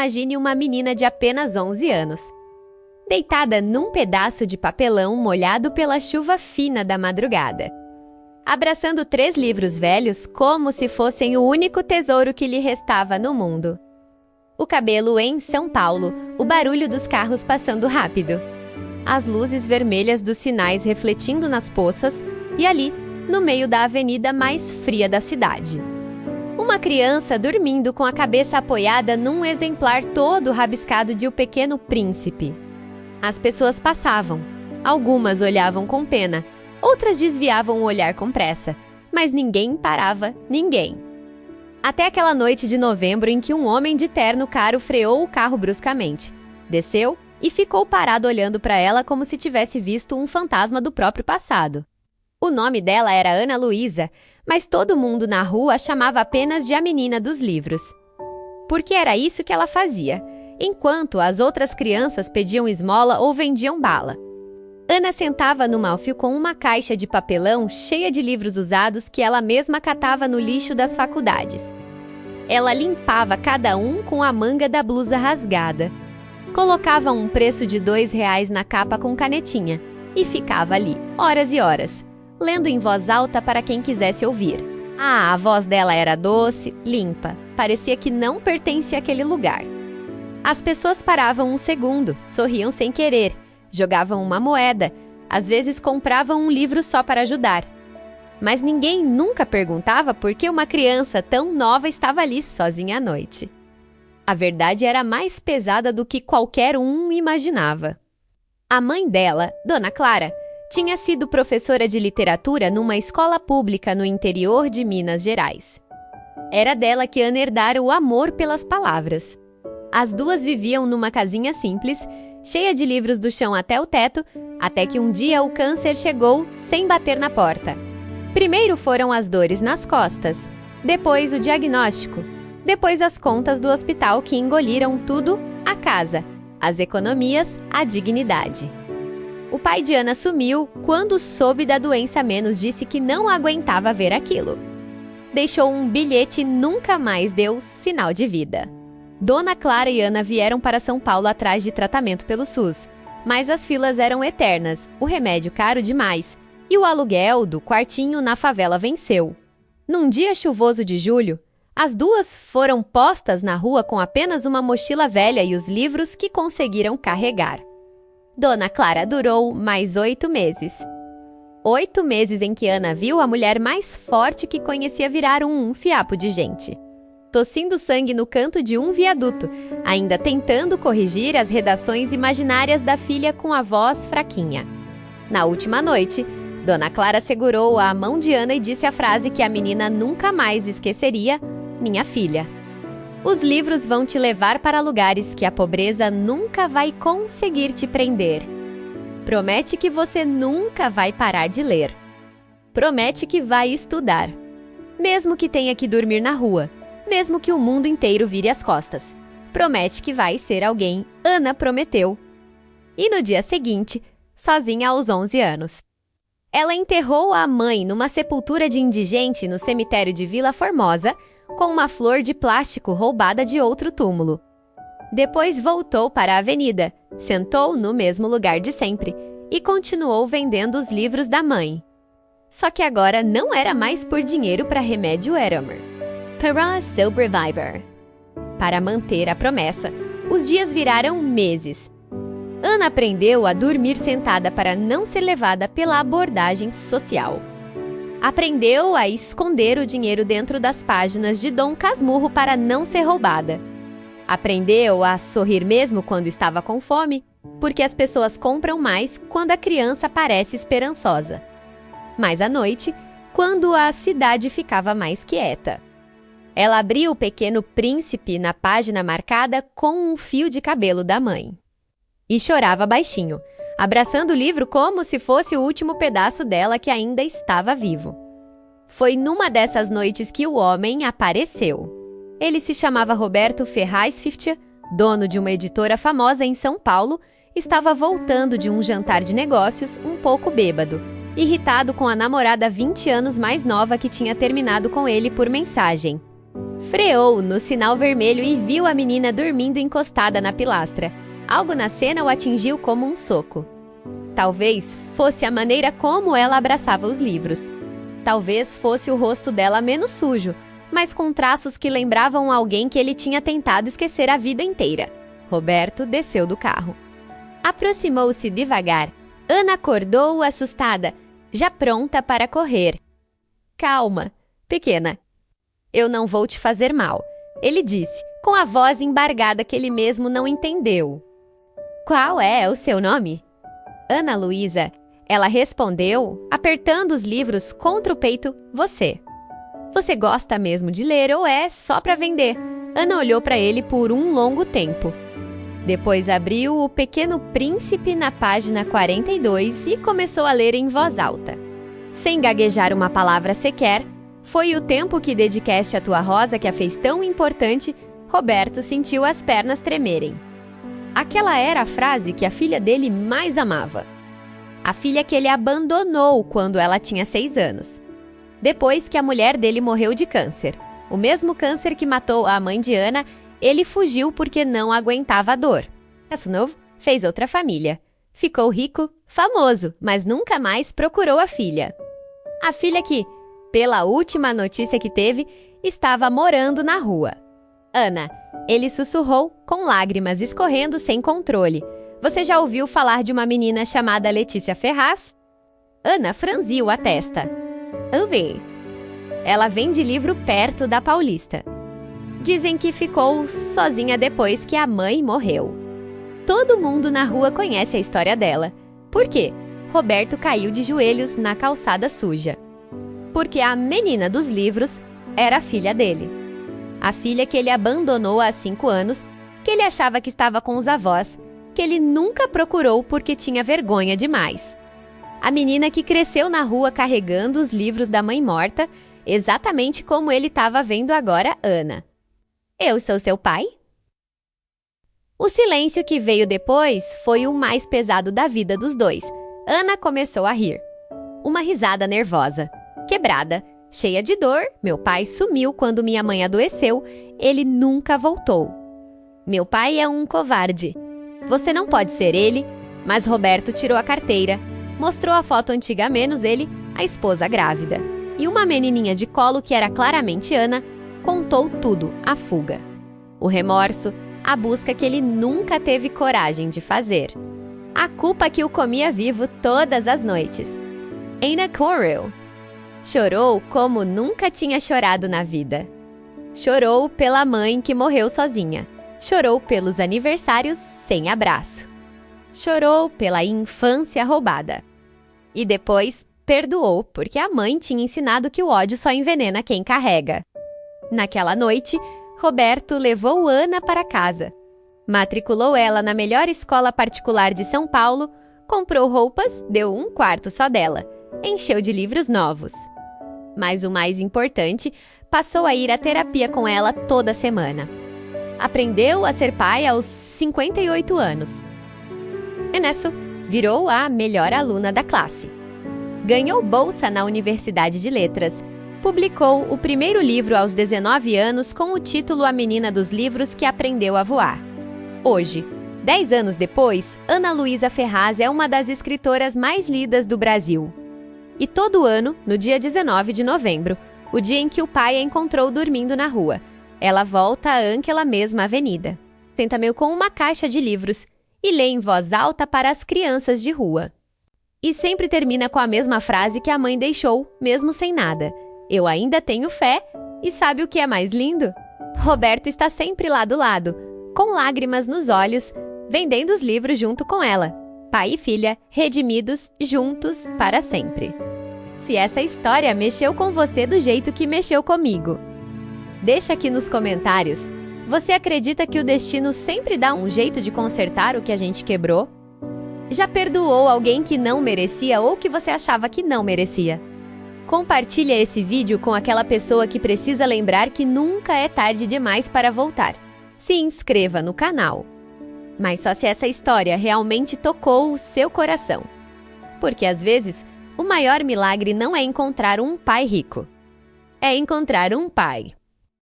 Imagine uma menina de apenas 11 anos, deitada num pedaço de papelão molhado pela chuva fina da madrugada, abraçando 3 livros velhos como se fossem o único tesouro que lhe restava no mundo. O cabelo em São Paulo, o barulho dos carros passando rápido, as luzes vermelhas dos sinais refletindo nas poças e ali, no meio da avenida mais fria da cidade. Uma criança dormindo com a cabeça apoiada num exemplar todo rabiscado de O Pequeno Príncipe. As pessoas passavam. Algumas olhavam com pena, outras desviavam o olhar com pressa, mas ninguém parava, ninguém. Até aquela noite de novembro em que um homem de terno caro freou o carro bruscamente, desceu e ficou parado olhando para ela como se tivesse visto um fantasma do próprio passado. O nome dela era Ana Luísa, mas todo mundo na rua a chamava apenas de a menina dos livros. Porque era isso que ela fazia, enquanto as outras crianças pediam esmola ou vendiam bala. Ana sentava no malfio com uma caixa de papelão cheia de livros usados que ela mesma catava no lixo das faculdades. Ela limpava cada um com a manga da blusa rasgada. Colocava um preço de R$2 na capa com canetinha e ficava ali, horas e horas, lendo em voz alta para quem quisesse ouvir. A voz dela era doce, limpa, parecia que não pertencia àquele lugar. As pessoas paravam um segundo, sorriam sem querer, jogavam uma moeda, às vezes compravam um livro só para ajudar. Mas ninguém nunca perguntava por que uma criança tão nova estava ali sozinha à noite. A verdade era mais pesada do que qualquer um imaginava. A mãe dela, Dona Clara, tinha sido professora de literatura numa escola pública no interior de Minas Gerais. Era dela que Ana herdara o amor pelas palavras. As duas viviam numa casinha simples, cheia de livros do chão até o teto, até que um dia o câncer chegou sem bater na porta. Primeiro foram as dores nas costas, depois o diagnóstico, depois as contas do hospital que engoliram tudo, a casa, as economias, a dignidade. O pai de Ana sumiu quando soube da doença, menos disse que não aguentava ver aquilo. Deixou um bilhete e nunca mais deu sinal de vida. Dona Clara e Ana vieram para São Paulo atrás de tratamento pelo SUS, mas as filas eram eternas, o remédio caro demais, e o aluguel do quartinho na favela venceu. Num dia chuvoso de julho, as duas foram postas na rua com apenas uma mochila velha e os livros que conseguiram carregar. Dona Clara durou mais 8 meses. 8 meses em que Ana viu a mulher mais forte que conhecia virar um fiapo de gente, tossindo sangue no canto de um viaduto, ainda tentando corrigir as redações imaginárias da filha com a voz fraquinha. Na última noite, Dona Clara segurou a mão de Ana e disse a frase que a menina nunca mais esqueceria: "Minha filha, os livros vão te levar para lugares que a pobreza nunca vai conseguir te prender. Promete que você nunca vai parar de ler. Promete que vai estudar. Mesmo que tenha que dormir na rua, mesmo que o mundo inteiro vire as costas. Promete que vai ser alguém." Ana prometeu. E no dia seguinte, sozinha aos 11 anos, ela enterrou a mãe numa sepultura de indigente no cemitério de Vila Formosa, com uma flor de plástico roubada de outro túmulo. Depois voltou para a avenida, sentou no mesmo lugar de sempre e continuou vendendo os livros da mãe. Só que agora não era mais por dinheiro para remédio Eramer. Para Sobreviver. Para manter a promessa, os dias viraram meses. Ana aprendeu a dormir sentada para não ser levada pela abordagem social. Aprendeu a esconder o dinheiro dentro das páginas de Dom Casmurro para não ser roubada. Aprendeu a sorrir mesmo quando estava com fome, porque as pessoas compram mais quando a criança parece esperançosa. Mas à noite, quando a cidade ficava mais quieta. Ela abriu O Pequeno Príncipe na página marcada com um fio de cabelo da mãe. E chorava baixinho, abraçando o livro como se fosse o último pedaço dela que ainda estava vivo. Foi numa dessas noites que o homem apareceu. Ele se chamava Roberto Ferraz Fiftia, dono de uma editora famosa em São Paulo, estava voltando de um jantar de negócios um pouco bêbado, irritado com a namorada 20 anos mais nova que tinha terminado com ele por mensagem. Freou no sinal vermelho e viu a menina dormindo encostada na pilastra. Algo na cena o atingiu como um soco. Talvez fosse a maneira como ela abraçava os livros. Talvez fosse o rosto dela menos sujo, mas com traços que lembravam alguém que ele tinha tentado esquecer a vida inteira. Roberto desceu do carro. Aproximou-se devagar. Ana acordou assustada, já pronta para correr. Calma, pequena. Eu não vou te fazer mal, ele disse, com a voz embargada que ele mesmo não entendeu. Qual é o seu nome? Ana Luísa. Ela respondeu, apertando os livros contra o peito, você. Você gosta mesmo de ler ou é só para vender? Ana olhou para ele por um longo tempo. Depois abriu O Pequeno Príncipe na página 42 e começou a ler em voz alta. Sem gaguejar uma palavra sequer, foi o tempo que dedicaste à tua rosa que a fez tão importante, Roberto sentiu as pernas tremerem. Aquela era a frase que a filha dele mais amava. A filha que ele abandonou quando ela tinha 6 anos. Depois que a mulher dele morreu de câncer, o mesmo câncer que matou a mãe de Ana, ele fugiu porque não aguentava a dor. Casou novo, fez outra família. Ficou rico, famoso, mas nunca mais procurou a filha. A filha que, pela última notícia que teve, estava morando na rua. Ana, ele sussurrou, com lágrimas escorrendo sem controle. Você já ouviu falar de uma menina chamada Letícia Ferraz? Ana franziu a testa. Ouvi. Ela vende livro perto da Paulista. Dizem que ficou sozinha depois que a mãe morreu. Todo mundo na rua conhece a história dela. Por quê? Roberto caiu de joelhos na calçada suja. Porque a menina dos livros era a filha dele. A filha que ele abandonou há 5 anos, que ele achava que estava com os avós, que ele nunca procurou porque tinha vergonha demais. A menina que cresceu na rua carregando os livros da mãe morta, exatamente como ele estava vendo agora Ana. Eu sou seu pai? O silêncio que veio depois foi o mais pesado da vida dos dois. Ana começou a rir. Uma risada nervosa, quebrada, cheia de dor. Meu pai sumiu quando minha mãe adoeceu. Ele nunca voltou. Meu pai é um covarde. Você não pode ser ele, mas Roberto tirou a carteira, mostrou a foto antiga menos ele, a esposa grávida. E uma menininha de colo que era claramente Ana, contou tudo, a fuga. O remorso, a busca que ele nunca teve coragem de fazer. A culpa que o comia vivo todas as noites. Ana Correu. Chorou como nunca tinha chorado na vida. Chorou pela mãe que morreu sozinha. Chorou pelos aniversários sem abraço. Chorou pela infância roubada. E depois perdoou porque a mãe tinha ensinado que o ódio só envenena quem carrega. Naquela noite, Roberto levou Ana para casa. Matriculou ela na melhor escola particular de São Paulo, comprou roupas, deu um quarto só dela, encheu de livros novos. Mas o mais importante, passou a ir à terapia com ela toda semana. Aprendeu a ser pai aos 58 anos. E nisso, virou a melhor aluna da classe. Ganhou bolsa na Universidade de Letras. Publicou o primeiro livro aos 19 anos com o título A Menina dos Livros que Aprendeu a Voar. Hoje, 10 anos depois, Ana Luísa Ferraz é uma das escritoras mais lidas do Brasil. E todo ano, no dia 19 de novembro, o dia em que o pai a encontrou dormindo na rua, ela volta àquela mesma avenida. Senta-me com uma caixa de livros e lê em voz alta para as crianças de rua. E sempre termina com a mesma frase que a mãe deixou, mesmo sem nada. Eu ainda tenho fé, e sabe o que é mais lindo? Roberto está sempre lá do lado, com lágrimas nos olhos, vendendo os livros junto com ela. Pai e filha, redimidos, juntos para sempre. Se essa história mexeu com você do jeito que mexeu comigo, deixa aqui nos comentários. Você acredita que o destino sempre dá um jeito de consertar o que a gente quebrou? Já perdoou alguém que não merecia ou que você achava que não merecia? Compartilha esse vídeo com aquela pessoa que precisa lembrar que nunca é tarde demais para voltar. Se inscreva no canal. Mas só se essa história realmente tocou o seu coração. Porque às vezes, o maior milagre não é encontrar um pai rico. É encontrar um pai